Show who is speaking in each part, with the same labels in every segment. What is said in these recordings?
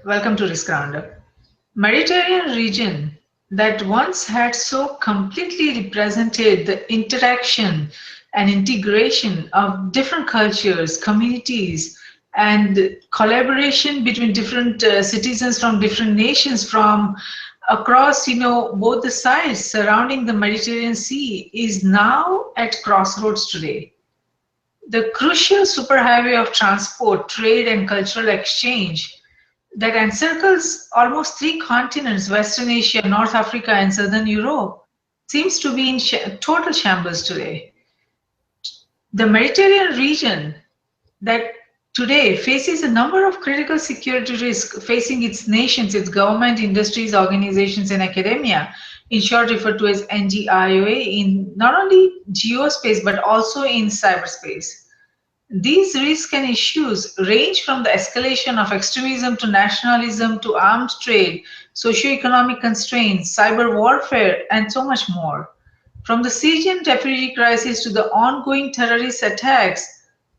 Speaker 1: Welcome to Risk Roundup. Mediterranean region that once had so completely represented the interaction and integration of different cultures, communities, and collaboration between different citizens from different nations from across, both the sides surrounding the Mediterranean Sea is now at crossroads today. The crucial superhighway of transport, trade, and cultural exchange that encircles almost three continents, Western Asia, North Africa, and Southern Europe, seems to be in total shambles today. The Mediterranean region that today faces a number of critical security risks facing its nations, its government, industries, organizations, and academia, in short referred to as NGIOA, in not only geospace but also in cyberspace. These risks and issues range from the escalation of extremism to nationalism to armed trade, socio-economic constraints, cyber warfare, and so much more. From the Syrian refugee crisis to the ongoing terrorist attacks,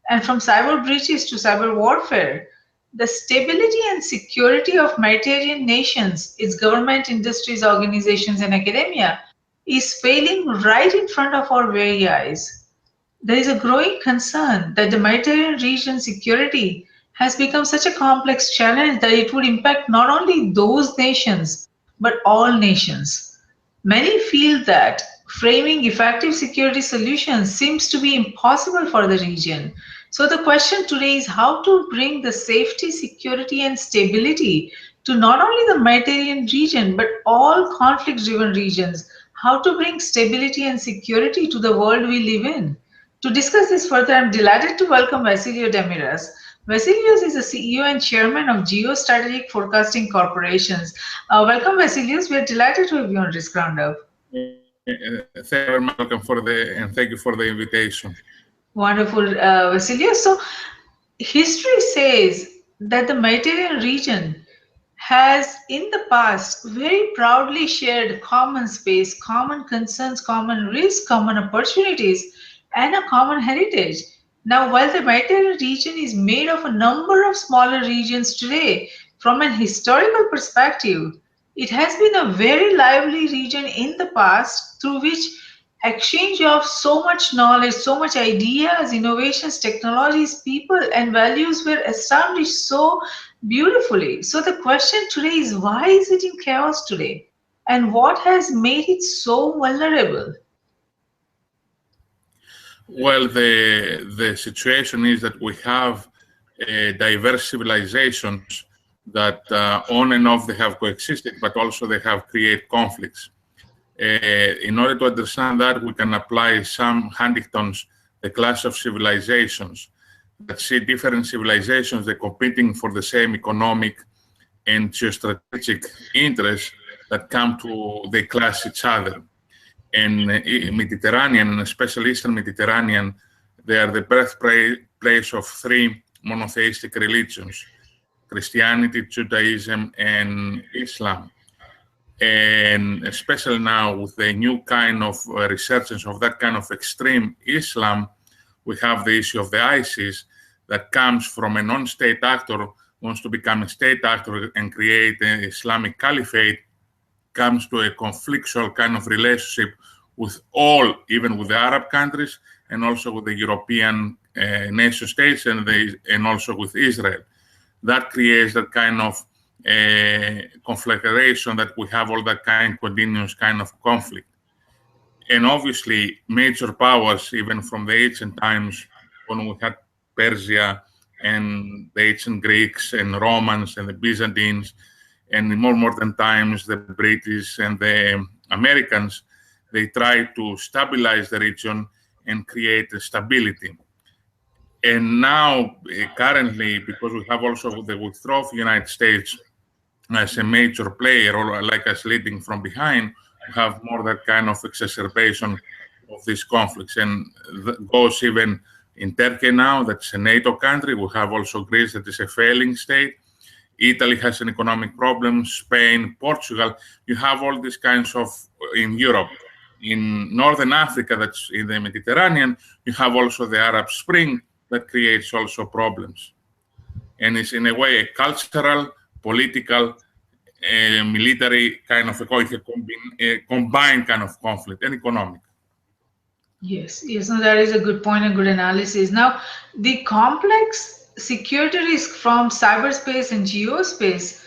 Speaker 1: and from cyber breaches to cyber warfare, the stability and security of Mediterranean nations, its government, industries, organizations, and academia, is failing right in front of our very eyes. There is a growing concern that the Mediterranean region's security has become such a complex challenge that it would impact not only those nations, but all nations. Many feel that framing effective security solutions seems to be impossible for the region. So the question today is how to bring the safety, security, and stability to not only the Mediterranean region, but all conflict-driven regions. How to bring stability and security to the world we live in. To discuss this further, I'm delighted to welcome Vassilios Damiras. Vassilios is the CEO and chairman of Geostrategic Forecasting Corporations. Welcome, Vassilios. We are delighted to have you on Risk Roundup.
Speaker 2: Thank you very much, and thank you for the invitation.
Speaker 1: Wonderful, Vassilios. So, history says that the Mediterranean region has in the past very proudly shared common space, common concerns, common risks, common opportunities, and a common heritage. Now, while the Mediterranean region is made of a number of smaller regions today, from an historical perspective, it has been a very lively region in the past through which exchange of so much knowledge, so much ideas, innovations, technologies, people, and values were established so beautifully. So the question today is why is it in chaos today? And what has made it so vulnerable?
Speaker 2: Well, the situation is that we have diverse civilizations that on and off they have coexisted, but also they have created conflicts. In order to understand that, we can apply Sam Huntington's The Clash of Civilizations, that see different civilizations, they're competing for the same economic and geostrategic interests that come to, they clash each other. And Mediterranean, and especially Eastern Mediterranean, they are the birthplace of three monotheistic religions, Christianity, Judaism, and Islam. And especially now with the new kind of resurgence of that kind of extreme Islam, we have the issue of the ISIS that comes from a non-state actor, wants to become a state actor and create an Islamic caliphate, comes to a conflictual kind of relationship with all, even with the Arab countries, and also with the European nation states, and also with Israel. That creates that kind of conflagration that we have all that kind, continuous kind of conflict. And obviously, major powers, even from the ancient times, when we had Persia and the ancient Greeks and Romans and the Byzantines, and in more modern times, the British and the Americans, they try to stabilize the region and create a stability. And now, currently, because we have also the withdrawal of the United States as a major player, or like us leading from behind, we have more that kind of exacerbation of these conflicts. And that goes even in Turkey now, that's a NATO country. We have also Greece, that is a failing state. Italy has an economic problem, Spain, Portugal. You have all these kinds of, in Europe. In Northern Africa, that's in the Mediterranean, you have also the Arab Spring that creates also problems. And it's in a way a cultural, political, military kind of a combined kind of conflict, and economic.
Speaker 1: Yes, yes, no, that is a good point and good analysis. Now, the complex security risk from cyberspace and geospace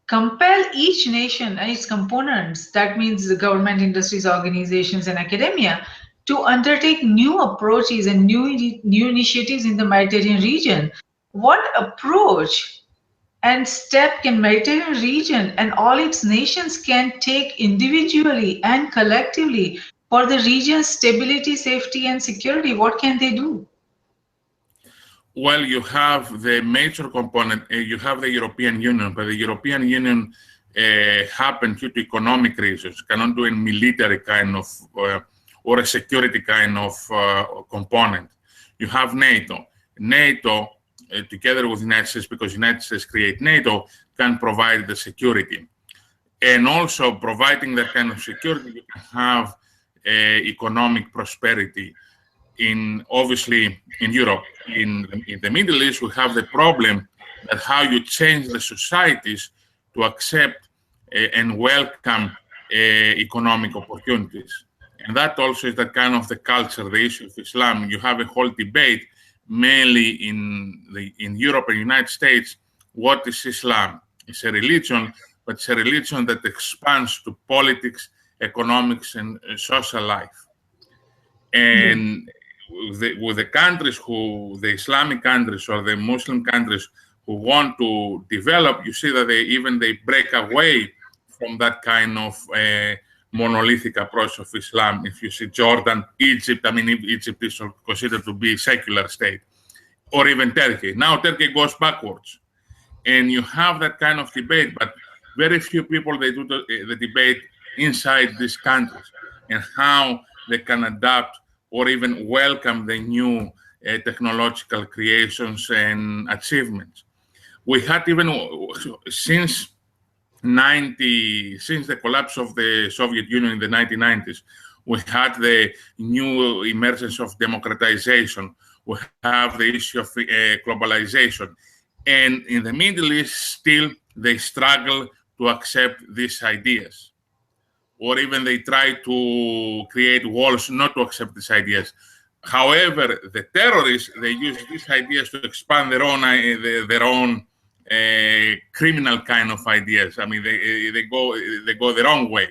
Speaker 1: compel each nation and its components, that means the government, industries, organizations, and academia, to undertake new approaches and new initiatives in the Mediterranean region. What approach and step can Mediterranean region and all its nations can take individually and collectively for the region's stability, safety, and security? What can they do?
Speaker 2: Well, you have the major component, you have the European Union, but the European Union happened due to economic reasons, cannot do a military kind of or a security kind of component. You have NATO. NATO, together with the United States, because the United States create NATO, can provide the security. And also providing that kind of security, you can have economic prosperity. Obviously in Europe, in the Middle East, we have the problem that how you change the societies to accept and welcome economic opportunities. And that also is that kind of the culture, the issue of Islam. You have a whole debate, mainly in Europe and United States, what is Islam? It's a religion, but it's a religion that expands to politics, economics, and social life. And with the countries the Islamic countries or the Muslim countries who want to develop, you see that they break away from that kind of monolithic approach of Islam. If you see Jordan, Egypt, I mean, Egypt is considered to be a secular state, or even Turkey. Now Turkey goes backwards. And you have that kind of debate, but very few people, they do the debate inside these countries and how they can adapt or even welcome the new technological creations and achievements. We had even, since the collapse of the Soviet Union in the 1990s, we had the new emergence of democratization. We have the issue of globalization. And in the Middle East, still, they struggle to accept these ideas. Or even they try to create walls not to accept these ideas. However, the terrorists, they use these ideas to expand their own criminal kind of ideas. I mean, they go their own way.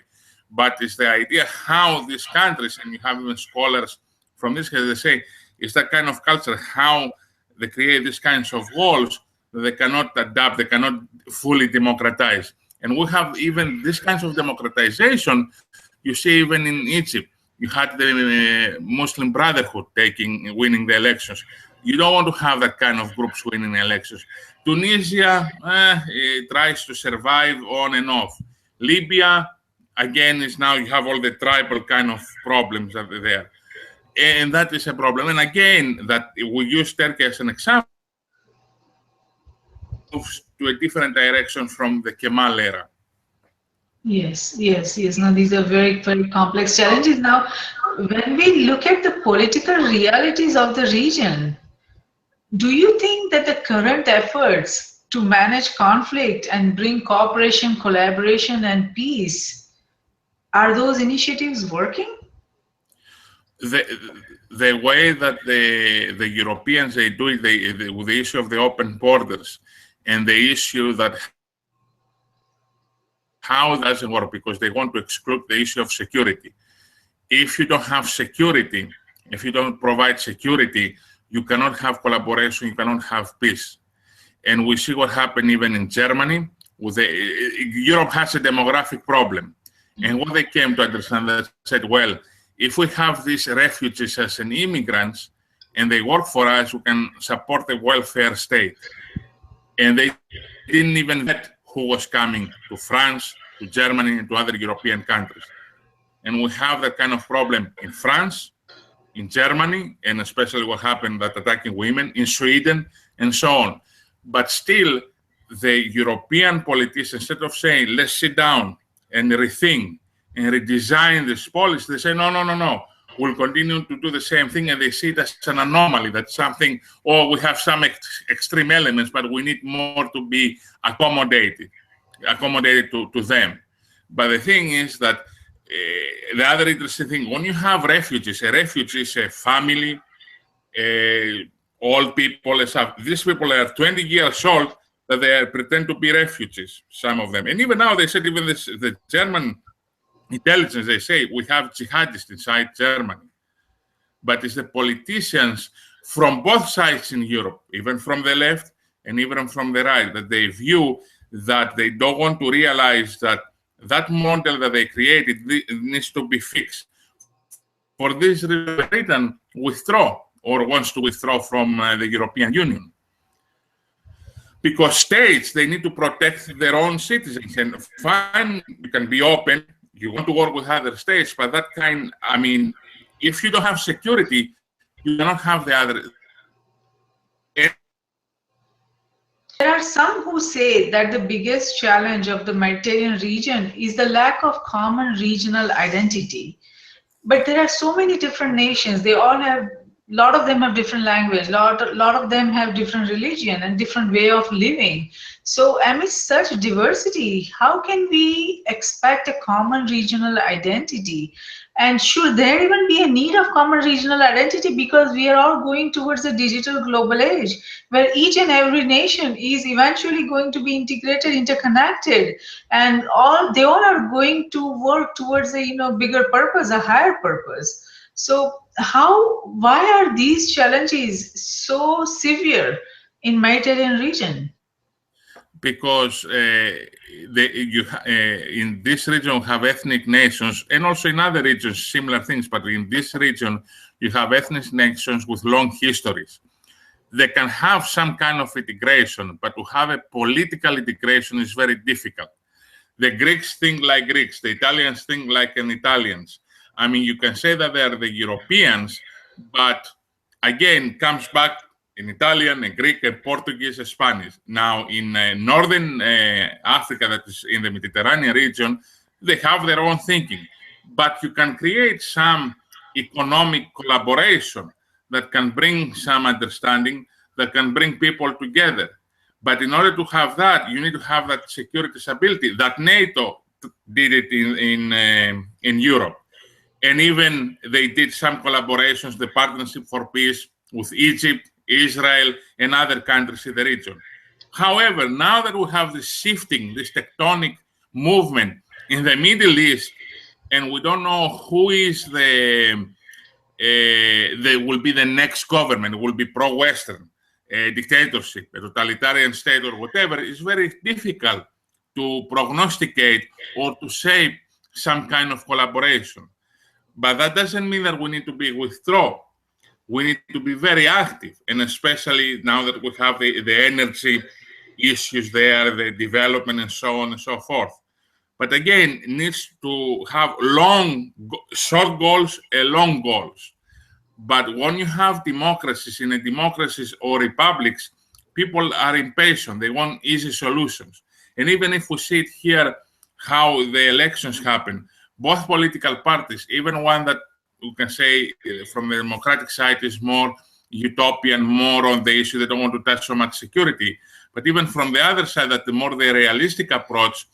Speaker 2: But it's the idea how these countries, and you have even scholars from this case, they say, it's that kind of culture, how they create these kinds of walls that they cannot adapt, they cannot fully democratize. And we have even these kinds of democratization, you see even in Egypt. You had the Muslim Brotherhood winning the elections. You don't want to have that kind of groups winning elections. Tunisia tries to survive on and off. Libya, again, is now you have all the tribal kind of problems that are there. And that is a problem. And again, that we use Turkey as an example, moves to a different direction from the Kemal era.
Speaker 1: Yes, yes, yes. Now, these are very, very complex challenges. Now, when we look at the political realities of the region, do you think that the current efforts to manage conflict and bring cooperation, collaboration, and peace, are those initiatives working?
Speaker 2: The way that the Europeans, they do it, with the issue of the open borders and the issue that how it doesn't work, because they want to exclude the issue of security. If you don't have security, if you don't provide security, you cannot have collaboration, you cannot have peace. And we see what happened even in Germany. Europe has a demographic problem. And what they came to understand, they said, well, if we have these refugees as an immigrants and they work for us, we can support the welfare state. And they didn't even vet who was coming to France, to Germany, and to other European countries. And we have that kind of problem in France, in Germany, and especially what happened that attacking women, in Sweden, and so on. But still, the European politicians, instead of saying, let's sit down and rethink and redesign this policy, they say, no. will continue to do the same thing, and they see it as an anomaly, that something, or we have some extreme elements, but we need more to be accommodated to them. But the thing is that the other interesting thing, when you have refugees, a refugee is a family, old people, and stuff. These people are 20 years old that they pretend to be refugees, some of them. And even now, they said, even the German intelligence, they say, we have jihadists inside Germany. But it's the politicians from both sides in Europe, even from the left and even from the right, that they view that they don't want to realize that that model that they created needs to be fixed. For this reason, Britain withdraw or wants to withdraw from the European Union. Because states, they need to protect their own citizens. And fine, you can be open, you want to work with other states, but that kind, I mean, if you don't have security, you cannot have the other.
Speaker 1: There are some who say that the biggest challenge of the Mediterranean region is the lack of common regional identity. But there are so many different nations. They all have, a lot of them have different language, lot of them have different religion and different way of living. So amidst such diversity, how can we expect a common regional identity? And should there even be a need of common regional identity, because we are all going towards a digital global age where each and every nation is eventually going to be integrated, interconnected, and they all are going to work towards a bigger purpose, a higher purpose. So why are these challenges so severe in Mediterranean region?
Speaker 2: Because in this region you have ethnic nations, and also in other regions similar things, but in this region you have ethnic nations with long histories. They can have some kind of integration, but to have a political integration is very difficult. The Greeks think like Greeks, the Italians think like an Italians. I mean, you can say that they are the Europeans, but again, comes back in Italian, and Greek, and Portuguese, and Spanish. Now, in northern Africa, that is in the Mediterranean region, they have their own thinking. But you can create some economic collaboration that can bring some understanding, that can bring people together. But in order to have that, you need to have that security stability. That NATO did it in Europe. And even they did some collaborations, the Partnership for Peace with Egypt, Israel, and other countries in the region. However, now that we have this shifting, this tectonic movement in the Middle East, and we don't know who is will be the next government, will be pro-Western, dictatorship, a totalitarian state or whatever, it's very difficult to prognosticate or to say some kind of collaboration. But that doesn't mean that we need to be withdrawn. We need to be very active, and especially now that we have the energy issues there, the development, and so on and so forth. But again, it needs to have short goals and long goals. But when you have democracies, in democracies or republics, people are impatient. They want easy solutions. And even if we see it here, how the elections happen, both political parties, even one that we can say from the democratic side is more utopian, more on the issue, they don't want to touch so much security. But even from the other side, that the more the realistic approach,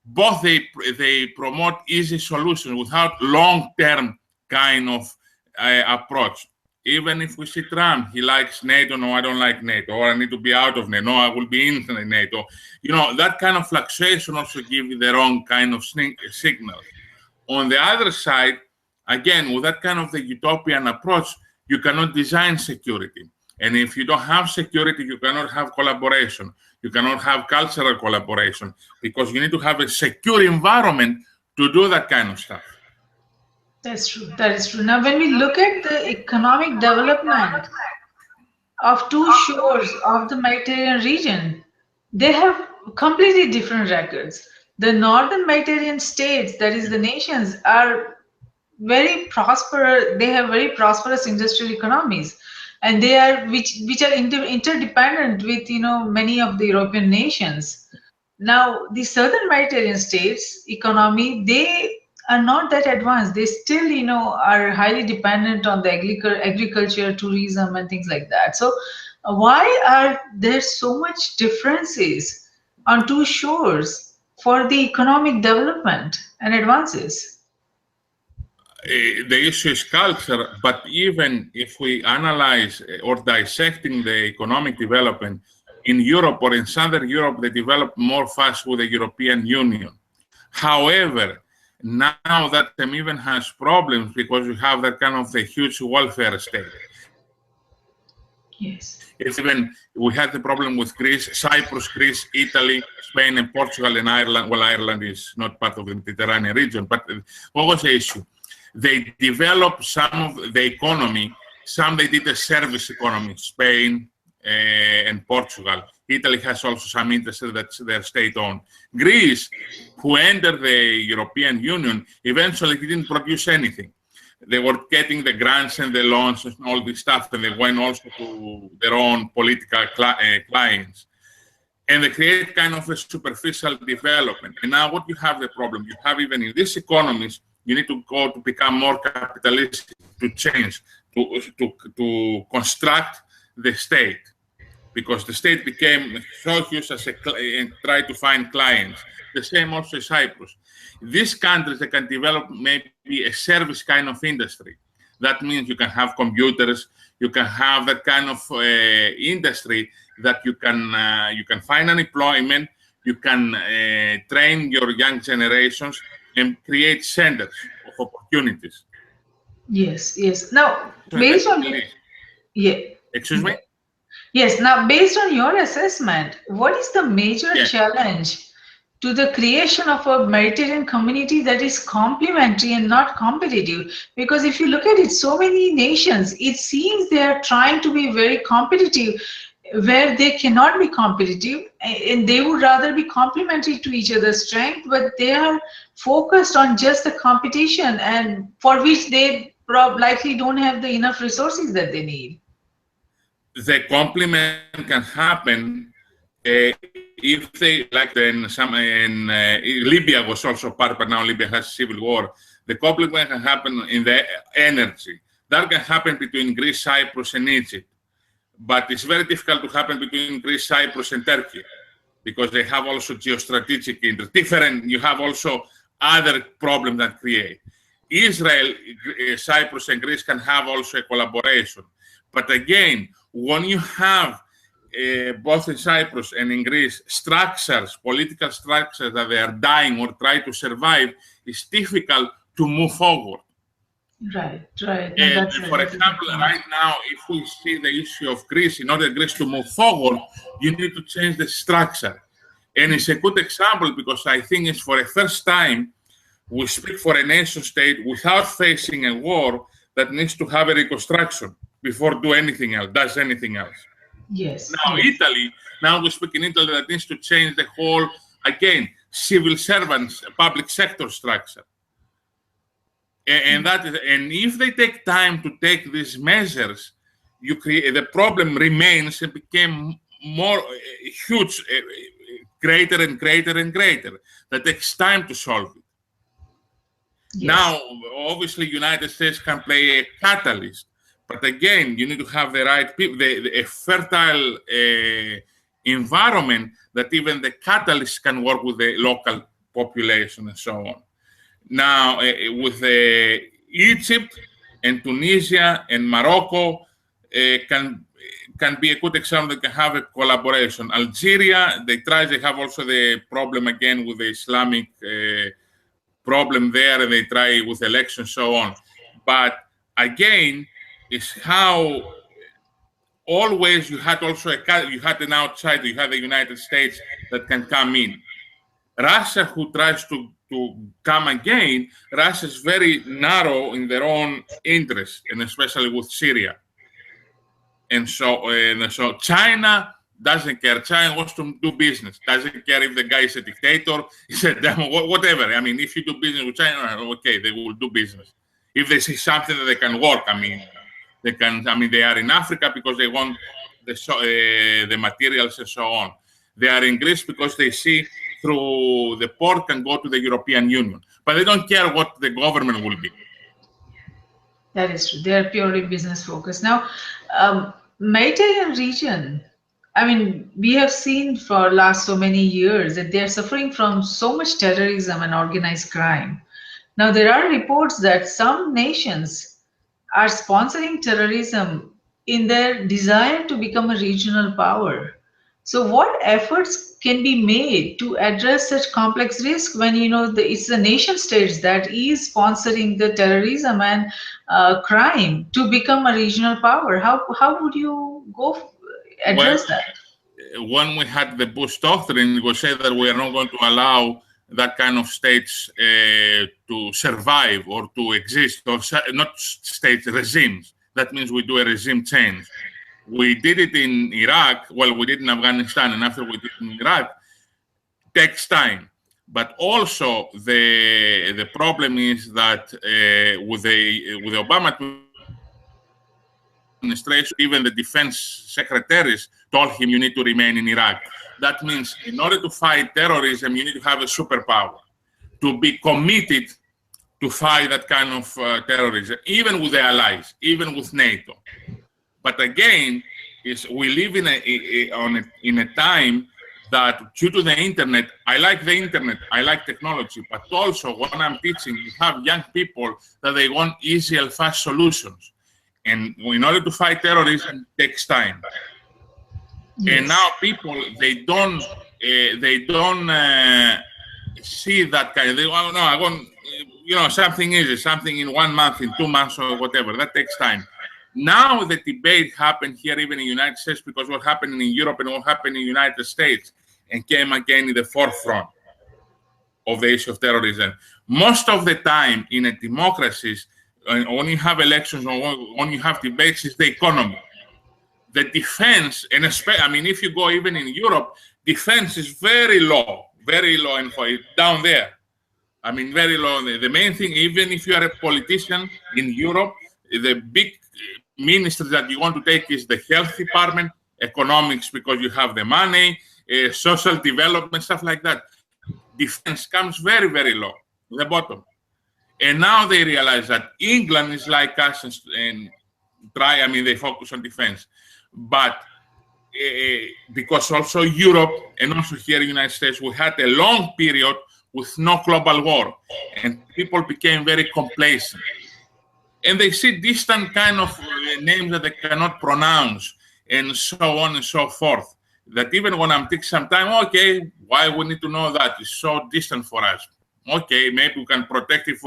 Speaker 2: both they promote easy solutions without long-term kind of approach. Even if we see Trump, he likes NATO, no, I don't like NATO, or I need to be out of NATO, no, I will be in NATO. You know, that kind of fluctuation also gives you the wrong kind of signal. On the other side, again, with that kind of the utopian approach, you cannot design security. And if you don't have security, you cannot have collaboration. You cannot have cultural collaboration, because you need to have a secure environment to do that kind of stuff.
Speaker 1: That's true. That is true. Now, when we look at the economic development of two shores of the Mediterranean region, they have completely different records. The northern Mediterranean states, that is the nations, are very prosperous. They have very prosperous industrial economies, and they are which are interdependent with many of the European nations. Now, the southern Mediterranean states economy, they are not that advanced. They still, are highly dependent on the agriculture, tourism, and things like that. So, why are there so much differences on two shores for the economic development and advances?
Speaker 2: The issue is culture, but even if we analyze or dissecting the economic development in Europe or in Southern Europe, they develop more fast with the European Union. However, now that them even has problems because you have that kind of a huge welfare state.
Speaker 1: Yes.
Speaker 2: It's even, we had the problem with Greece, Cyprus, Greece, Italy, Spain, and Portugal, and Ireland. Well, Ireland is not part of the Mediterranean region, but what was the issue? They developed some of the economy, some they did a service economy, Spain and Portugal. Italy has also some industry that's their state-owned. Greece, who entered the European Union, eventually didn't produce anything. They were getting the grants and the loans and all this stuff, and they went also to their own political clients. And they create kind of a superficial development. And now what you have the problem, you have even in these economies, you need to go to become more capitalistic, to change, to construct the state. Because the state became so huge as and tried to find clients. The same also in Cyprus. These countries, they can develop maybe a service kind of industry. That means you can have computers, you can have that kind of industry that you can find unemployment, you can train your young generations and create centers of opportunities.
Speaker 1: Yes, yes. Now, based on yeah.
Speaker 2: Excuse me?
Speaker 1: Yes. Now, based on your assessment, what is the major challenge to the creation of a Mediterranean community that is complementary and not competitive? Because if you look at it, so many nations, it seems they are trying to be very competitive where they cannot be competitive, and they would rather be complementary to each other's strength, but they are focused on just the competition, and for which they likely don't have the enough resources that they need.
Speaker 2: The complement can happen if they, like in Libya was also part, but now Libya has civil war. The complement can happen in the energy. That can happen between Greece, Cyprus, and Egypt. But it's very difficult to happen between Greece, Cyprus, and Turkey because they have also geostrategic interest. Different, you have also other problems that create. Israel, Cyprus, and Greece can have also a collaboration. But again, when you have both in Cyprus and in Greece structures, political structures that they are dying or try to survive, it's difficult to move forward.
Speaker 1: Right, right.
Speaker 2: And for example, right now, if we see the issue of Greece, in order for Greece to move forward, you need to change the structure. And it's a good example because I think it's for the first time we speak for a nation state without facing a war that needs to have a reconstruction before does anything else.
Speaker 1: Yes.
Speaker 2: Now,
Speaker 1: yes.
Speaker 2: Italy, now we speak in Italy that needs to change the whole, again, civil servants, public sector structure. And if they take time to take these measures, you create the problem remains and became more huge, greater and greater and greater. That takes time to solve it. Yes. Now, obviously, United States can play a catalyst, but again, you need to have the right people, a fertile environment that even the catalyst can work with the local population and so on. Now, with Egypt and Tunisia and Morocco can be a good example that can have a collaboration. Algeria, they have also the problem again with the Islamic problem there, and they try with elections and so on. But again, it's how always you had also you had an outsider, you had the United States that can come in. Russia, who tries to come again, Russia is very narrow in their own interest, and especially with Syria. And so China doesn't care. China wants to do business. Doesn't care if the guy is a dictator, he's a demo, whatever. I mean, if you do business with China, okay, they will do business. If they see something that they can work, they can. They are in Africa because they want the materials and so on. They are in Greece because they see through the port can go to the European Union. but they don't care what the government will be.
Speaker 1: That is true. They are purely business focused. Now, Mediterranean region, I mean, we have seen for last so many years that they are suffering from so much terrorism and organized crime. Now, there are reports that some nations are sponsoring terrorism in their desire to become a regional power. So, what efforts can be made to address such complex risk when it's the nation states that is sponsoring the terrorism and crime to become a regional power? How would you
Speaker 2: Well,
Speaker 1: address that?
Speaker 2: when we had the Bush doctrine, it was said that we are not going to allow that kind of states to survive or to exist, or not states, regimes. That means we do a regime change. We did it in Iraq, well, we did in Afghanistan, and after we did it in Iraq, takes time. But also the problem is that with the Obama administration, even the defense secretaries told him you need to remain in Iraq. That means in order to fight terrorism, you need to have a superpower, to be committed to fight that kind of terrorism, even with the allies, even with NATO. But again, we live in a time that due to the internet, I like the internet, I like technology, but also when I'm teaching, you have young people that they want easy and fast solutions. And in order to fight terrorism, it takes time. Yes. And now people, they don't see that kind of, they want, no, I want, something easy, something in 1 month, in 2 months, or whatever. That takes time. Now the debate happened here, even in the United States, because what happened in Europe and what happened in the United States, and came again in the forefront of the issue of terrorism. Most of the time in a democracies, when you have elections or when you have debates, is the economy. The defense, and especially, I mean, if you go even in Europe, defense is very low, and down there. I mean, very low. The main thing, even if you are a politician in Europe, the big ministry that you want to take is the health department, economics, because you have the money, social development, stuff like that. Defense comes very, very low, the bottom. And now they realize that England is like us and they focus on defense. But because also Europe and also here in the United States, we had a long period with no global war, and people became very complacent. And they see distant kind of names that they cannot pronounce, and so on and so forth. That even when I'm taking some time, okay, why we need to know that? It's so distant for us. Okay, maybe we can protect if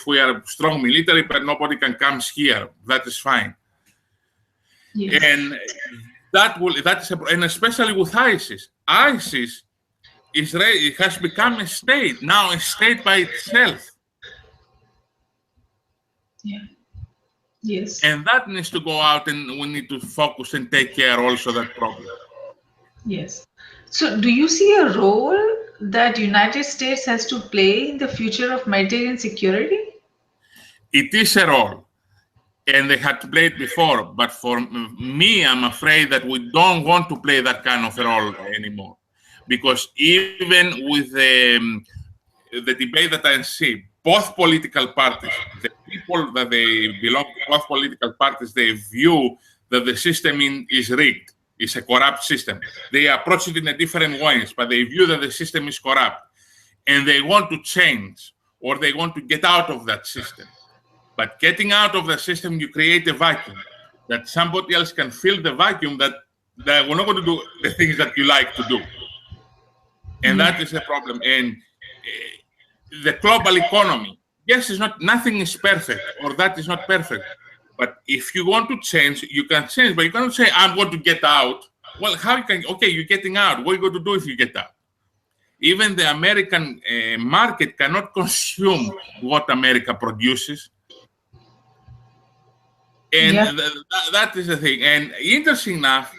Speaker 2: we are strong military, but nobody can come here. That is fine. Yes. And and especially with ISIS. ISIS it has become a state, now a state by itself.
Speaker 1: Yeah. Yes.
Speaker 2: And that needs to go out, and we need to focus and take care also of that problem.
Speaker 1: Yes. So do you see a role that United States has to play in the future of Mediterranean security?
Speaker 2: It is a role, and they had to play it before. But for me, I'm afraid that we don't want to play that kind of a role anymore. Because even with the debate that I see, both political parties, the people that they belong to both political parties, they view that the system is rigged. It's a corrupt system. They approach it in a different ways, but they view that the system is corrupt. And they want to change, or they want to get out of that system. But getting out of the system, you create a vacuum that somebody else can fill the vacuum that we're not going to do the things that you like to do. And that is a problem. And the global economy, yes, nothing is perfect, or that is not perfect. But if you want to change, you can change. But you cannot say, I'm going to get out. Well, how you can, okay, you're getting out. What are you going to do if you get out? Even the American market cannot consume what America produces. And that is the thing. And interesting enough,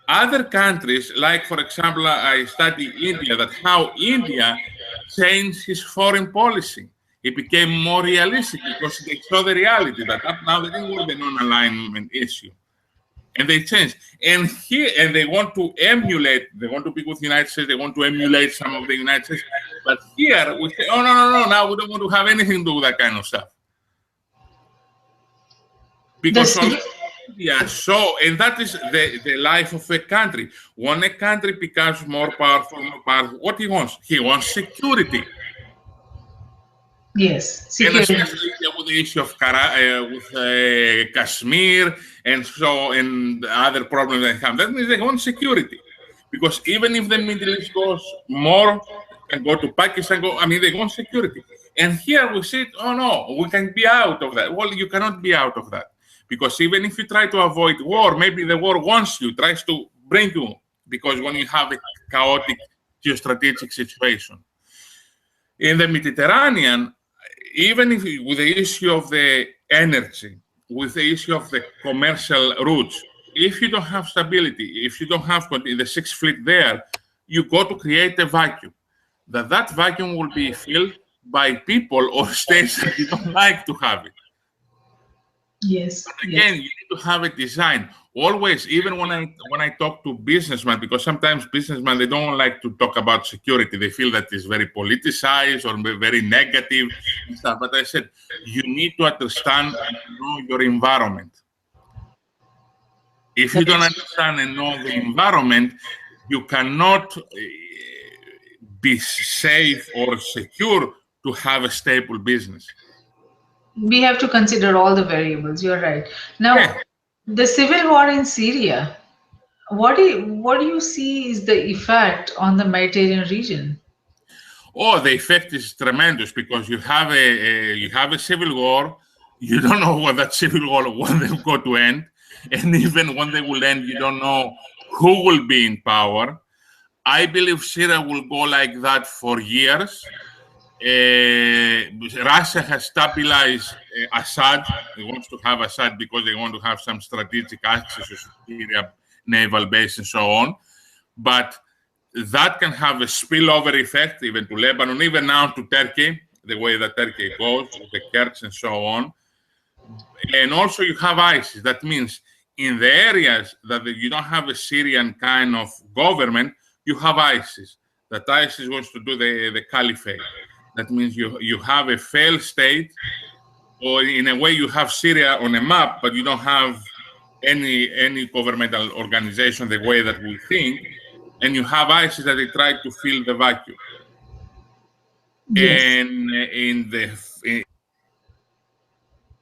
Speaker 2: other countries, like, for example, I study India, that how India changed his foreign policy. It became more realistic because they saw the reality that up now they didn't want the non-alignment issue. and they change. And here, and they want to emulate, they want to be with the United States, they want to emulate some of the United States. But here we say, oh, no, now we don't want to have anything to do with that kind of stuff. Because yeah, so, and that is the life of a country. When a country becomes more powerful, what he wants? He wants security.
Speaker 1: Yes,
Speaker 2: And
Speaker 1: security.
Speaker 2: especially with the issue of Kashmir and so and other problems they have. That means they want security. Because even if the Middle East goes more, can go to Pakistan, they want security. And here we say, oh no, we can be out of that. Well, you cannot be out of that. Because even if you try to avoid war, maybe the war wants you, tries to bring you. Because when you have a chaotic geostrategic situation. In the Mediterranean, even if with the issue of the energy, with the issue of the commercial routes, if you don't have stability, if you don't have the Sixth Fleet there, you go to create a vacuum. That vacuum will be filled by people or states that you don't like to have it.
Speaker 1: Yes.
Speaker 2: But again, you need to have a design. Always, even when I talk to businessmen, because sometimes businessmen, they don't like to talk about security. They feel that it's very politicized or very negative and stuff. But I said, you need to understand and know your environment. If you don't understand and know the environment, you cannot be safe or secure to have a stable business.
Speaker 1: We have to consider all the variables. You're right. Now, the civil war in Syria, what do you see is the effect on the Mediterranean region?
Speaker 2: Oh, the effect is tremendous because you have a civil war. You don't know when that civil war when they go to end, and even when they will end, you don't know who will be in power. I believe Syria will go like that for years. Russia has stabilized Assad. They want to have Assad because they want to have some strategic access to Syria naval base and so on. But that can have a spillover effect even to Lebanon, even now to Turkey, the way that Turkey goes, with the Kurds and so on. And also you have ISIS. That means in the areas that you don't have a Syrian kind of government, you have ISIS. That ISIS wants to do the caliphate. That means you have a failed state, or in a way you have Syria on a map, but you don't have any governmental organization the way that we think, and you have ISIS that they try to fill the vacuum.
Speaker 1: Yes.
Speaker 2: And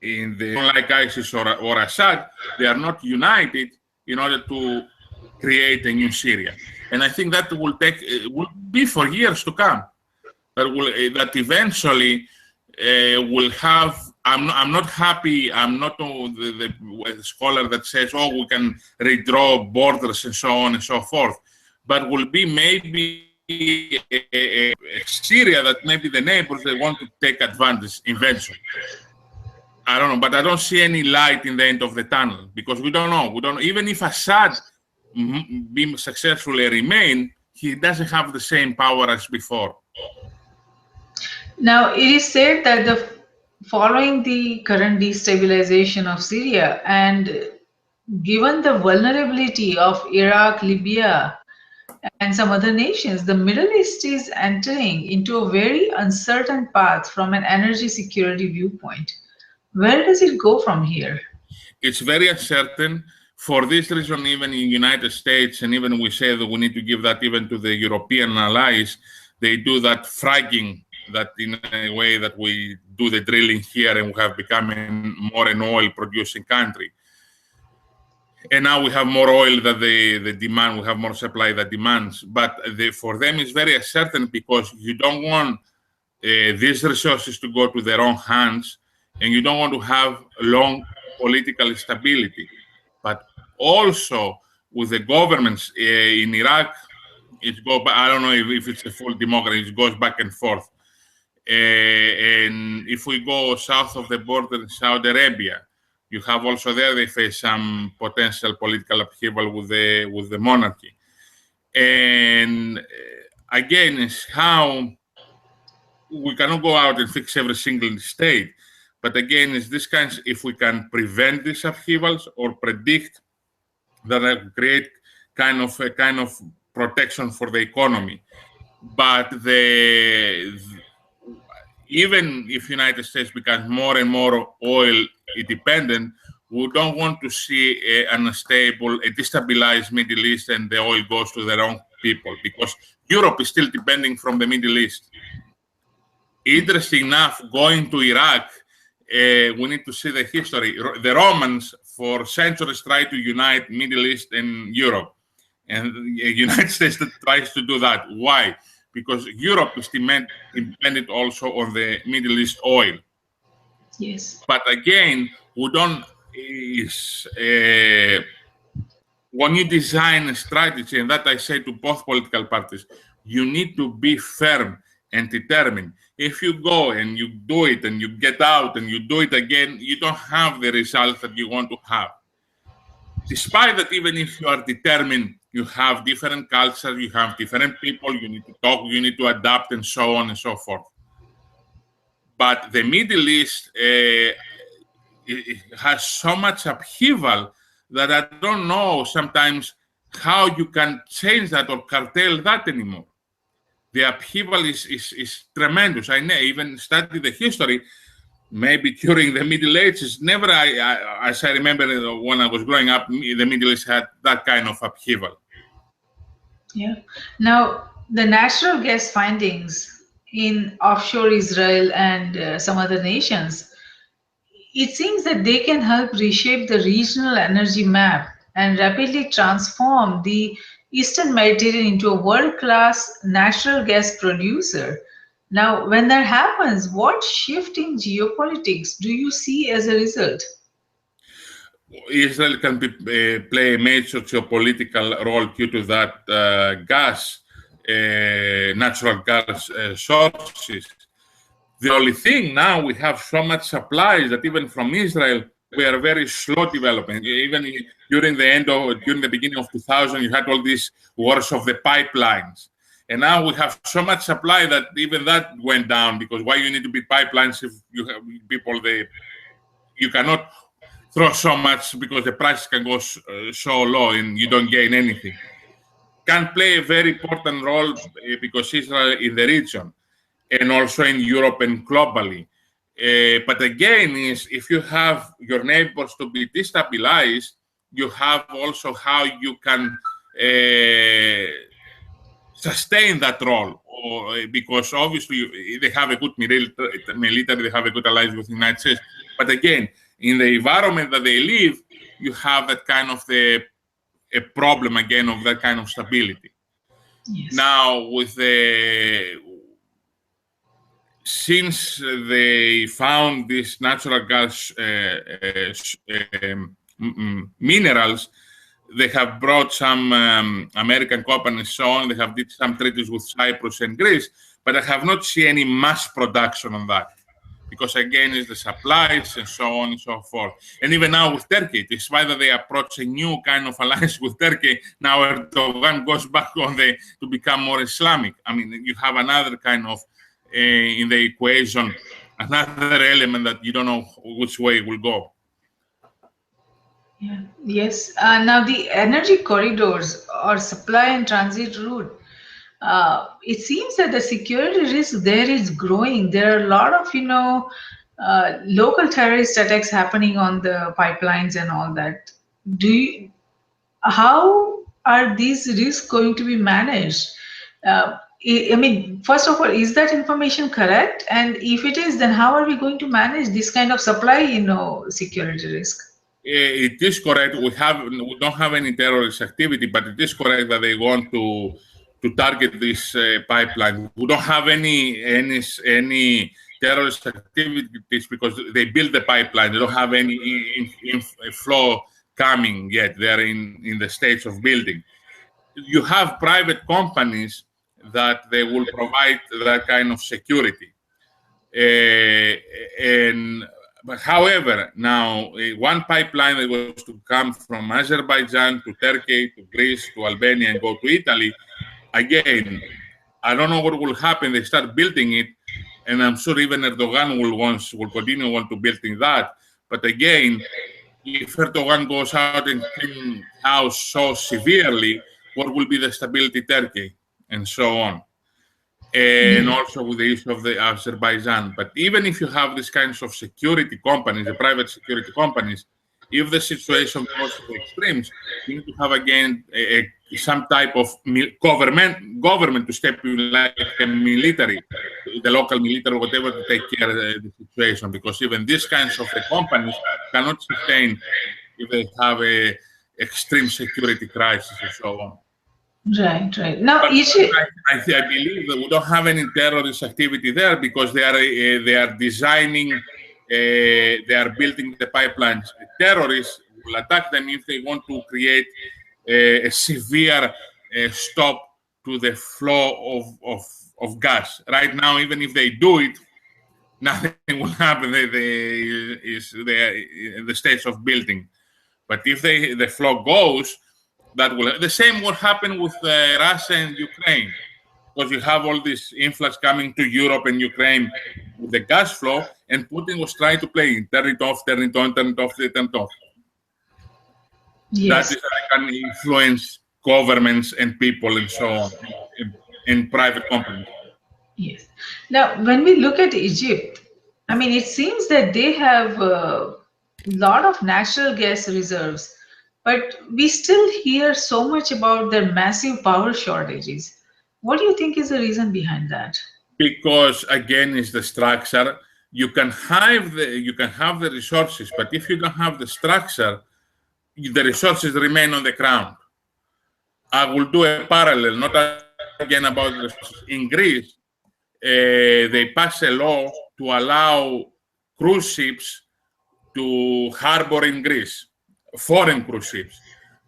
Speaker 2: in the like ISIS or Assad, they are not united in order to create a new Syria. And I think that will be for years to come. That eventually will have. I'm not happy. I'm not the scholar that says, "Oh, we can redraw borders and so on and so forth," but will be maybe a Syria that maybe the neighbors they want to take advantage eventually. I don't know, but I don't see any light in the end of the tunnel because we don't know. We don't know. Even if Assad be successfully remain, he doesn't have the same power as before.
Speaker 1: Now, it is said that following the current destabilization of Syria and given the vulnerability of Iraq, Libya, and some other nations, the Middle East is entering into a very uncertain path from an energy security viewpoint. Where does it go from here?
Speaker 2: It's very uncertain. For this reason, even in the United States, and even we say that we need to give that even to the European allies, they do that fragging, that in a way that we do the drilling here and we have become more an oil-producing country. And now we have more oil than the demand, we have more supply than demands. But for them, it's very uncertain because you don't want these resources to go to their own hands, and you don't want to have long political stability. But also with the governments in Iraq, I don't know if it's a full democracy, it goes back and forth. And if we go south of the border in Saudi Arabia, you have also there, they face some potential political upheaval with the monarchy. And again, it's how we cannot go out and fix every single state. But again, it's this kind, if we can prevent these upheavals or predict that create kind of protection for the economy. But even if United States becomes more and more oil dependent, we don't want to see an unstable, a destabilized Middle East and the oil goes to the wrong people, because Europe is still depending from the Middle East. Interesting enough, going to Iraq, we need to see the history. The Romans, for centuries, tried to unite Middle East and Europe, and the United States tries to do that. Why? Because Europe is dependent also on the Middle East oil.
Speaker 1: Yes.
Speaker 2: But again, we don't is when you design a strategy, and that I say to both political parties, you need to be firm and determined. If you go and you do it and you get out and you do it again, you don't have the results that you want to have. Despite that, even if you are determined, you have different cultures, you have different people, you need to talk, you need to adapt, and so on and so forth. But the Middle East it has so much upheaval that I don't know sometimes how you can change that or curtail that anymore. The upheaval is tremendous. I even studied the history, maybe during the Middle Ages. Never, as I remember when I was growing up, the Middle East had that kind of upheaval.
Speaker 1: Yeah. Now, the natural gas findings in offshore Israel and some other nations, it seems that they can help reshape the regional energy map and rapidly transform the Eastern Mediterranean into a world class natural gas producer. Now, when that happens, what shift in geopolitics do you see as a result?
Speaker 2: Israel can play a major geopolitical role due to that natural gas sources. The only thing now, we have so much supplies that even from Israel, we are very slow developing. Even during the beginning of 2000, you had all these wars of the pipelines. And now we have so much supply that even that went down, because why you need to build pipelines if you have people, you cannot throw so much because the price can go so low and you don't gain anything. Can play a very important role because Israel in the region and also in Europe and globally. But again, is if you have your neighbors to be destabilized, you have also how you can sustain that role. Because obviously they have a good military, they have a good alliance with the United States. But again, in the environment that they live, you have that kind of a problem again of that kind of stability.
Speaker 1: Yes.
Speaker 2: Now, since they found these natural gas minerals, they have brought some American companies, so on. They have did some treaties with Cyprus and Greece, but I have not seen any mass production on that. Because again, it's the supplies and so on and so forth. And even now with Turkey, despite that they approach a new kind of alliance with Turkey, now Erdogan goes back to become more Islamic. I mean, you have another kind of, in the equation, another element that you don't know which way it will go.
Speaker 1: Yeah. Yes. Now, the energy corridors or supply and transit route, it seems that the security risk there is growing. There are a lot of, local terrorist attacks happening on the pipelines and all that. How are these risks going to be managed? I mean, first of all, is that information correct? And if it is, then how are we going to manage this kind of supply, security risk?
Speaker 2: It is correct. We don't have any terrorist activity, but it is correct that they want to target this pipeline. We don't have any terrorist activities because they build the pipeline. They don't have any flow coming yet. They are in the stage of building. You have private companies that they will provide that kind of security. But however, now one pipeline that was to come from Azerbaijan to Turkey to Greece to Albania and go to Italy, again, I don't know what will happen. They start building it, and I'm sure even Erdogan will continue to building that. But again, if Erdogan goes out and clean house so severely, what will be the stability Turkey, and so on. And
Speaker 1: Yes.
Speaker 2: also with the issue of the Azerbaijan. But even if you have these kinds of security companies, the private security companies, if the situation goes to the extremes, you need to have again some type of government to step in, like a military, the local military, whatever, to take care of the situation. Because even these kinds of companies cannot sustain if they have a extreme security crisis and so on.
Speaker 1: Right, right. Now,
Speaker 2: But
Speaker 1: Egypt.
Speaker 2: I believe that we don't have any terrorist activity there because they are designing, they are building the pipelines. Terrorists will attack them if they want to create a severe stop to the flow of gas. Right now, even if they do it, nothing will happen. They in the stage of building. But if the flow goes, that will the same will happen with Russia and Ukraine, because you have all this influx coming to Europe and Ukraine with the gas flow, and Putin was trying to play it, turn it off, turn it on, turn it off, turn it off. That
Speaker 1: Yes.
Speaker 2: is how I can influence governments and people and so on in private companies.
Speaker 1: Yes. Now, when we look at Egypt, I mean, it seems that they have a lot of natural gas reserves, but we still hear so much about their massive power shortages. What do you think is the reason behind that?
Speaker 2: Because again, is the structure. You can have the resources, but if you don't have the structure, the resources remain on the ground. I will do a parallel, not again about the resources. In Greece, they pass a law to allow cruise ships to harbor in Greece, foreign cruise ships.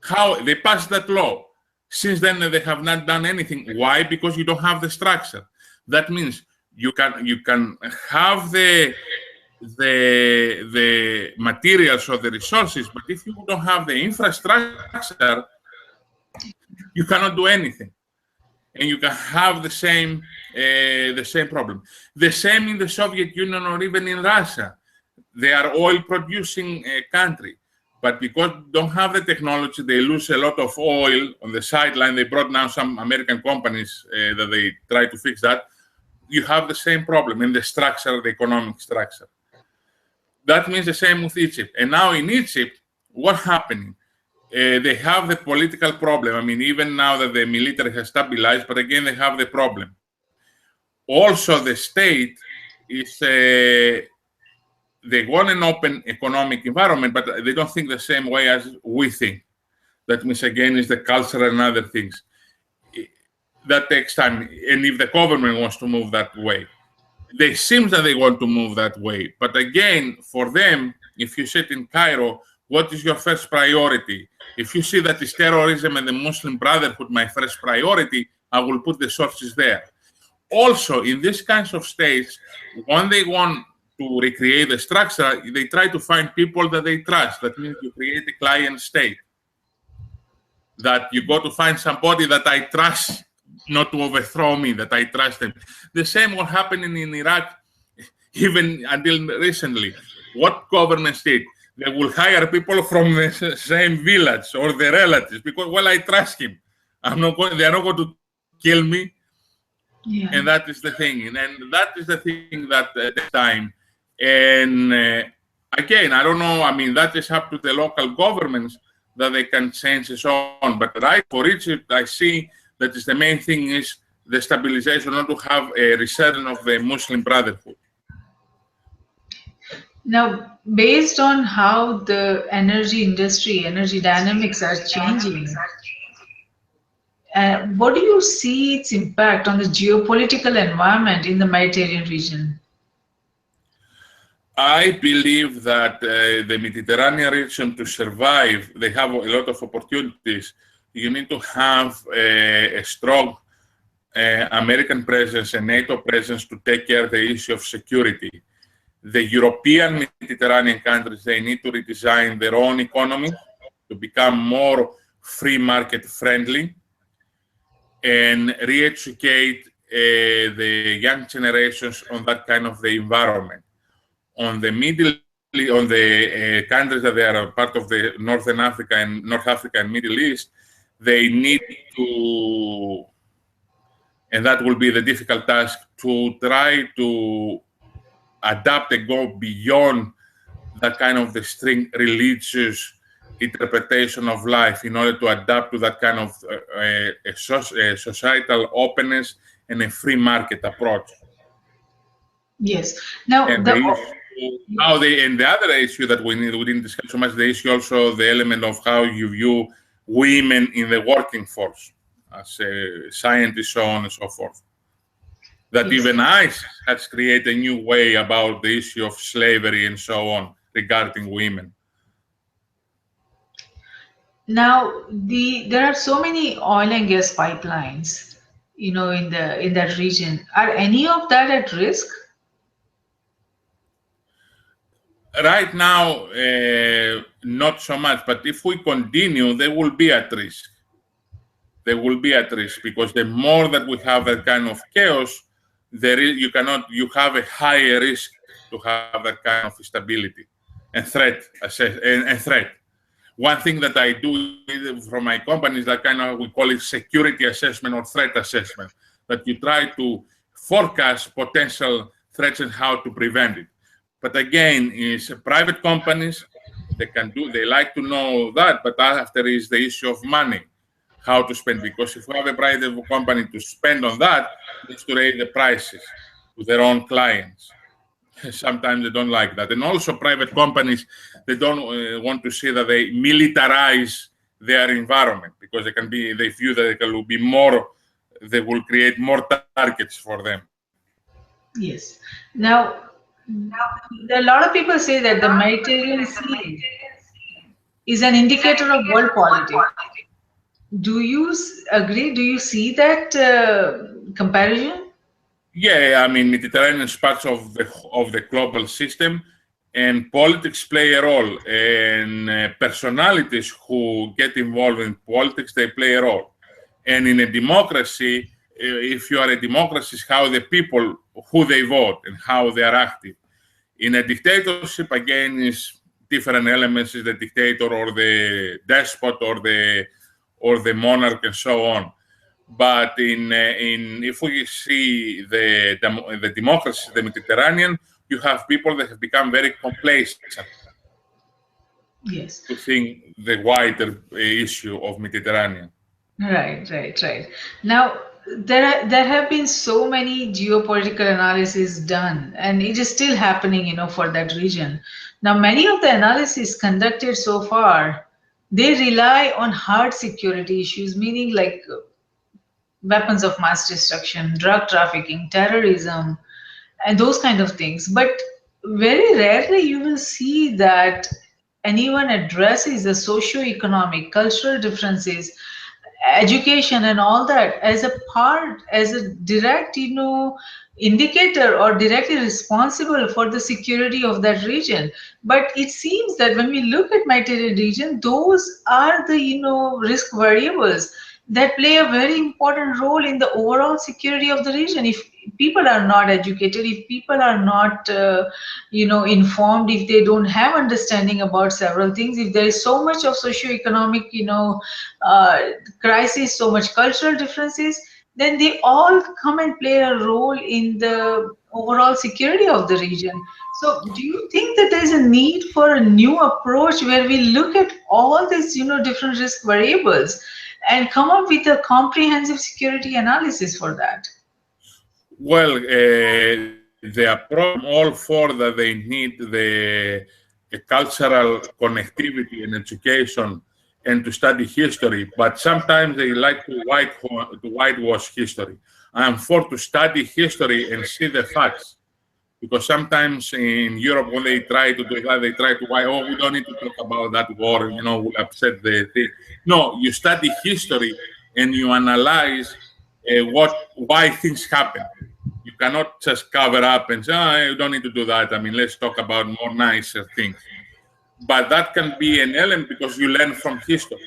Speaker 2: How they passed that law? Since then, they have not done anything. Why? Because you don't have the structure. That means you can have the materials or the resources, but if you don't have the infrastructure, you cannot do anything, and you can have the same problem. The same in the Soviet Union or even in Russia. They are oil producing country, but because they don't have the technology, they lose a lot of oil on the sideline. They brought now some American companies that they try to fix that. You have the same problem in the structure, the economic structure. That means the same with Egypt. And now in Egypt, what's happening? They have the political problem. I mean, even now that the military has stabilized, but again, they have the problem. Also, the state is, they want an open economic environment, but they don't think the same way as we think. That means, again, is the culture and other things. That takes time. And if the government wants to move that way, they seem that they want to move that way. But again, for them, if you sit in Cairo, what is your first priority? If you see that it's terrorism and the Muslim Brotherhood, my first priority, I will put the sources there. Also, in these kinds of states, when they want to recreate the structure, they try to find people that they trust. That means you create a client state. That you go to find somebody that I trust not to overthrow me, that I trust them. The same was happening in Iraq, even until recently. What governments did? They will hire people from the same village or their relatives because, well, I trust him. They are not going to kill me.
Speaker 1: Yeah.
Speaker 2: And that is the thing. And that is the thing that takes time. And again, I don't know. I mean, that is up to the local governments that they can change and so on. But right for Egypt, I see that is the main thing is the stabilization, not to have a resurgence of the Muslim Brotherhood.
Speaker 1: Now, based on how the energy industry, energy dynamics are changing, what do you see its impact on the geopolitical environment in the Mediterranean region?
Speaker 2: I believe that the Mediterranean region, to survive, they have a lot of opportunities. You need to have a strong American presence and NATO presence to take care of the issue of security. The European Mediterranean countries, they need to redesign their own economy to become more free market friendly and re-educate the young generations on that kind of the environment. On the Middle on the countries that they are part of the North Africa and Middle East, they need to, and that will be the difficult task, to try to adapt and go beyond that kind of the strict religious interpretation of life in order to adapt to that kind of societal openness and a free market approach.
Speaker 1: Yes. Now,
Speaker 2: And the issue, and the other issue that we didn't discuss so much, the issue also the element of how you view women in the working force as scientists, so on and so forth. That even ICE has created a new way about the issue of slavery and so on regarding women.
Speaker 1: Now, there are so many oil and gas pipelines, in that region. Are any of that at risk?
Speaker 2: Right now, not so much, but if we continue, they will be at risk. They will be at risk because the more that we have that kind of chaos, you have a higher risk to have that kind of instability and threat. One thing that I do from my company is that kind of, we call it security assessment or threat assessment, that you try to forecast potential threats and how to prevent it. But again, it's private companies, they like to know that, but after is the issue of money, how to spend, because if you have a private company to spend on that, it's to raise the prices to their own clients. Sometimes they don't like that. And also private companies, they don't want to see that they militarize their environment because they view that they will create more targets for them.
Speaker 1: Yes. Now, a lot of people say that the Mediterranean Sea is an indicator of world politics. Do you agree? Do you see that comparison?
Speaker 2: Yeah, I mean, Mediterranean is part of the global system, and politics play a role. And personalities who get involved in politics, they play a role. And in a democracy, if you are a democracy, it's how the people, who they vote and how they are active. In a dictatorship, again, is different elements, is the dictator or the despot or the monarch and so on. But if we see the democracy, the Mediterranean, you have people that have become very complacent.
Speaker 1: Yes.
Speaker 2: To think the wider issue of Mediterranean.
Speaker 1: Right. Now, there have been so many geopolitical analyses done, and it is still happening, for that region. Now, many of the analyses conducted so far, they rely on hard security issues, meaning like weapons of mass destruction, drug trafficking, terrorism, and those kind of things. But very rarely you will see that anyone addresses the socio-economic, cultural differences, education and all that as a direct, indicator or directly responsible for the security of that region. But it seems that when we look at Mediterranean region, those are the, risk variables that play a very important role in the overall security of the region. If people are not educated, if people are not, informed, if they don't have understanding about several things, if there is so much of socio-economic, crisis, so much cultural differences, then they all come and play a role in the overall security of the region. So do you think that there is a need for a new approach where we look at all these, different risk variables and come up with a comprehensive security analysis for that?
Speaker 2: Well, the approach, all for that they need the cultural connectivity and education and to study history, but sometimes they like to whitewash history. I'm for to study history and see the facts. Because sometimes in Europe, when they try to do that, they try to we don't need to talk about that war, will upset the thing. No, you study history and you analyze why things happen. You cannot just cover up and say, you don't need to do that. I mean, let's talk about more nicer things. But that can be an element because you learn from history.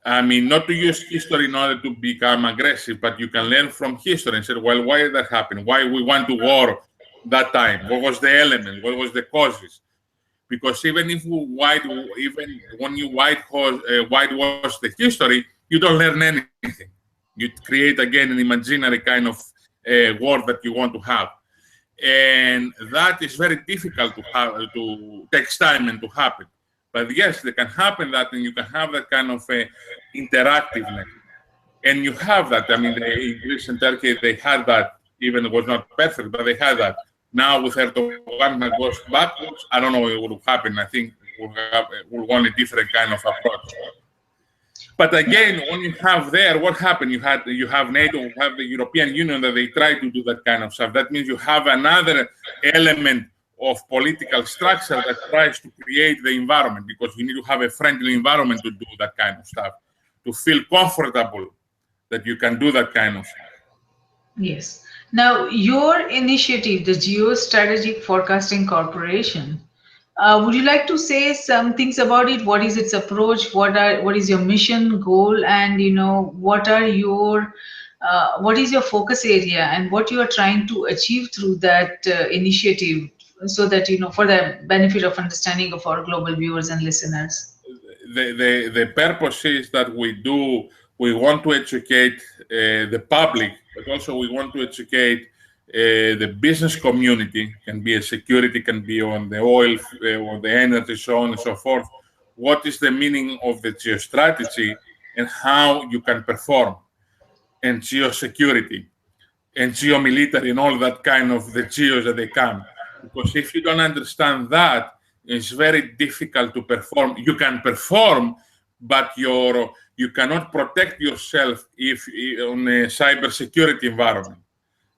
Speaker 2: I mean, not to use history in order to become aggressive, but you can learn from history and say, well, why did that happen? Why we went to war that time? What was the element? What was the causes? Because even even when you whitewash the history, you don't learn anything. You create again an imaginary kind of world that you want to have, and that is very difficult to have. To takes time and to happen. But yes, they can happen that, and you can have that kind of interactiveness, and you have that. I mean, in Greece and Turkey, they had that. Even it was not perfect, but they had that. Now with Erdogan that goes backwards, I don't know what will happen. I think we'll want a different kind of approach. But again, when you have there, what happened? You have NATO, you have the European Union that they try to do that kind of stuff. That means you have another element of political structure that tries to create the environment, because you need to have a friendly environment to do that kind of stuff, to feel comfortable that you can do that kind of stuff.
Speaker 1: Yes. Now, your initiative, the Geostrategic Forecasting Corporation, would you like to say some things about it? What is its approach? What is your mission, goal, and what is your focus area, and what you are trying to achieve through that initiative, so that for the benefit of understanding of our global viewers and listeners.
Speaker 2: The purpose is that we want to educate the public, but also we want to educate the business community. Can be a security, can be on the oil or the energy, so on and so forth. What is the meaning of the geostrategy and how you can perform, and geosecurity and geomilitary and all that kind of the geos that they come. Because if you don't understand that, it's very difficult to perform. You can perform, but you cannot protect yourself if on a cybersecurity environment.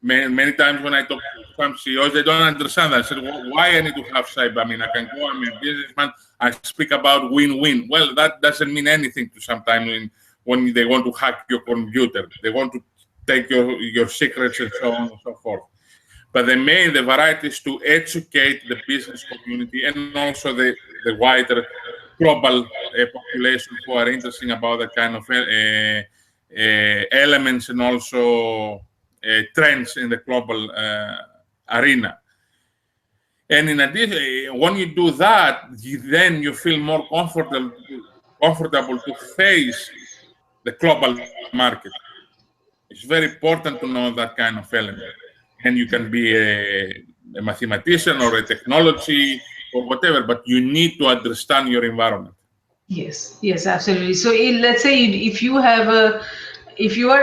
Speaker 2: Many times when I talk to some CEOs, they don't understand that. I said, well, why I need to have cyber? I mean, I can go, I'm a businessman, I speak about win-win. Well, that doesn't mean anything to sometimes when they want to hack your computer. They want to take your secrets and so on and so forth. But the variety is to educate the business community and also the wider global population who are interested about that kind of elements and also trends in the global arena. And in addition, when you do that, then you feel more comfortable to face the global market. It's very important to know that kind of element. And you can be a mathematician or a technology or whatever, but you need to understand your environment.
Speaker 1: Yes, absolutely. So let's say if you are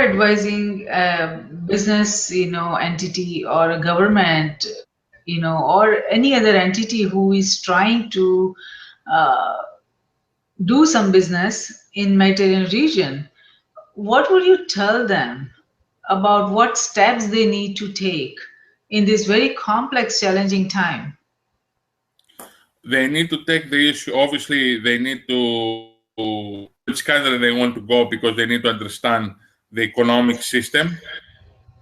Speaker 1: advising a business, entity or a government, or any other entity who is trying to uh, do some business in Mediterranean region, what would you tell them about what steps they need to take in this very complex, challenging time?
Speaker 2: They need to take the issue. Obviously, they need to which country they want to go, because they need to understand the economic system.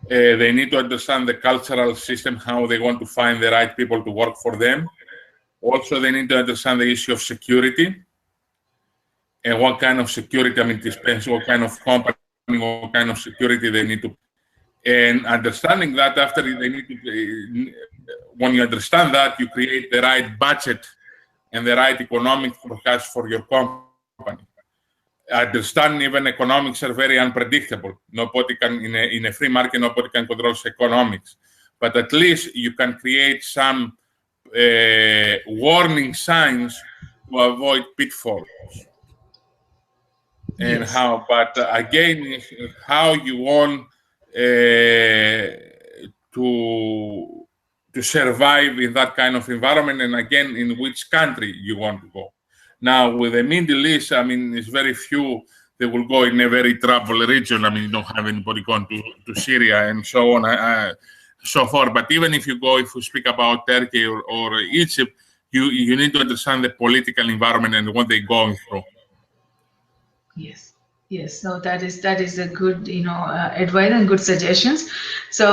Speaker 2: They need to understand the cultural system, how they want to find the right people to work for them. Also, they need to understand the issue of security and what kind of security, I mean, it depends what kind of company, what kind of security they need to. And understanding that, after they need to, when you understand that, you create the right budget and the right economic forecast for your company. Understand even economics are very unpredictable. Nobody can, in a free market, nobody can control economics. But at least you can create some warning signs to avoid pitfalls. And
Speaker 1: Yes.
Speaker 2: but again, how you want to survive in that kind of environment, and again, in which country you want to go. Now, with the Middle East, I mean, it's very few. They will go in a very troubled region. I mean, you don't have anybody going to Syria and so on, so forth. But even if you speak about Turkey or Egypt, you need to understand the political environment and what they're going through.
Speaker 1: Yes. Yes, no, that is a good, advice and good suggestions. So,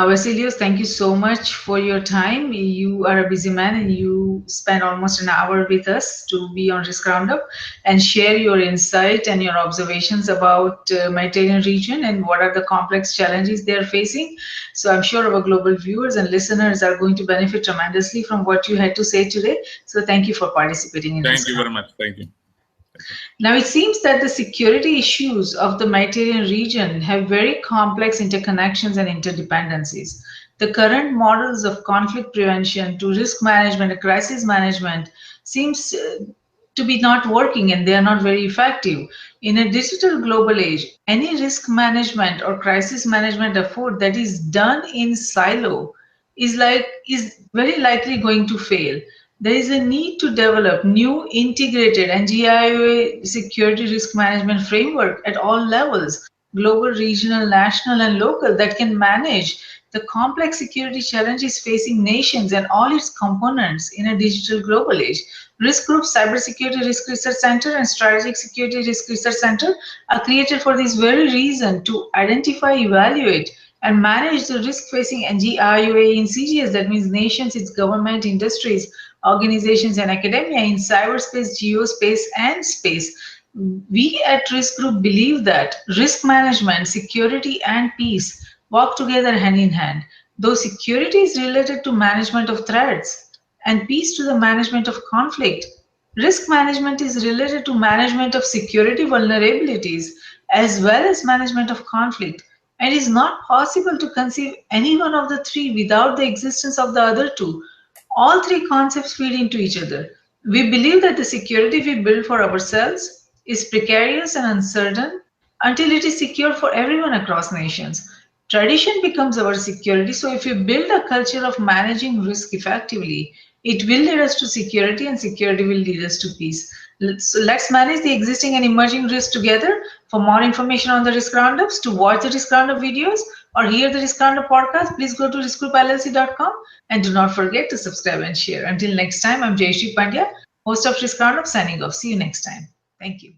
Speaker 1: Vassilios, thank you so much for your time. You are a busy man, and you spent almost an hour with us to be on Risk Roundup and share your insight and your observations about Mediterranean region and what are the complex challenges they are facing. So, I'm sure our global viewers and listeners are going to benefit tremendously from what you had to say today. So, thank you for participating in
Speaker 2: Thank
Speaker 1: Risk
Speaker 2: you very
Speaker 1: Roundup.
Speaker 2: much. Thank you. Thank you.
Speaker 1: Now, it seems that the security issues of the Mediterranean region have very complex interconnections and interdependencies. The current models of conflict prevention to risk management and crisis management seems to be not working, and they are not very effective. In a digital global age, any risk management or crisis management effort that is done in silo is very likely going to fail. There is a need to develop new integrated and GIOA security risk management framework at all levels, global, regional, national, and local, that can manage the complex security challenges facing nations and all its components in a digital global age. Risk Group Cybersecurity Risk Research Center and Strategic Security Risk Research Center are created for this very reason, to identify, evaluate, and manage the risk facing NGIUA in CGS, that means nations, its government, industries, organizations, and academia in cyberspace, geospace, and space. We at Risk Group believe that risk management, security, and peace walk together hand in hand. Though security is related to management of threats and peace to the management of conflict, risk management is related to management of security vulnerabilities as well as management of conflict. And it is not possible to conceive any one of the three without the existence of the other two. All three concepts feed into each other. We believe that the security we build for ourselves is precarious and uncertain until it is secure for everyone across nations. Tradition becomes our security, so if we build a culture of managing risk effectively, it will lead us to security, and security will lead us to peace. So let's manage the existing and emerging risks together. For more information on the Risk Roundups, to watch the Risk Roundup videos, or hear the Risk Roundup podcast, please go to riskgroupllc.com, and do not forget to subscribe and share. Until next time, I'm Jayshree Pandya, host of Risk Roundup, signing off. See you next time. Thank you.